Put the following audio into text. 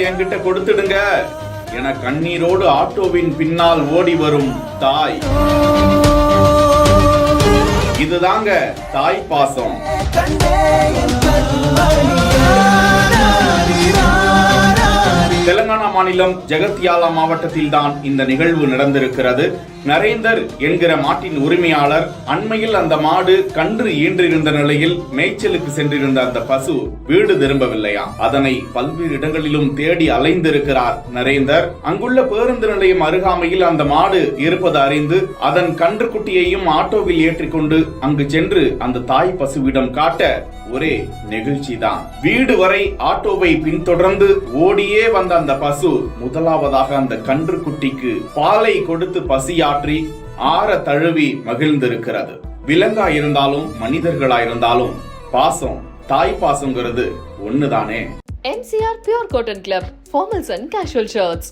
என்கிட்ட கொடுத்துடுங்க என கண்ணீரோடு ஆட்டோவின் பின்னால் ஓடி வரும் தாய். இதுதாங்க தாய் பாசம். தெலங்கானா மாநிலம் ஜெகத்தியாலா மாவட்டத்தில் தான் இந்த நிகழ்வு நடந்திருக்கிறது. நரேந்தர் என்கிற மாட்டின் உரிமையாளர் அண்மையில் அந்த மாடு கன்று ஈன்றிருந்த நிலையில் மேய்ச்சலுக்கு சென்றிருந்த அந்த பசு வீடு திரும்பவில்லையா. அதனை பல்வேறு இடங்களிலும் தேடி அலைந்திருக்கிறார் நரேந்தர். அங்குள்ள பேருந்து நிலையம் அருகாமையில் அந்த மாடு இருப்பது அறிந்து அதன் கன்று குட்டியையும் ஆட்டோவில் ஏற்றிக்கொண்டு அங்கு சென்று அந்த தாய் பசுவிடம் காட்ட ஒரே நெகிழ்ச்சி தான். வீடு வரை ஆட்டோவை பின்தொடர்ந்து ஓடியே வந்த அந்த பசு முதலாவதாக அந்த கன்று குட்டிக்கு பாலை கொடுத்து பசியாற்றி ஆற தழுவி மகிழ்ந்திருக்கிறது. விலங்கா இருந்தாலும் மனிதர்களா இருந்தாலும் பாசம், தாய் பாசங்கிறது ஒண்ணுதானே. NCR Pure Cotton Club, formals and casual shirts.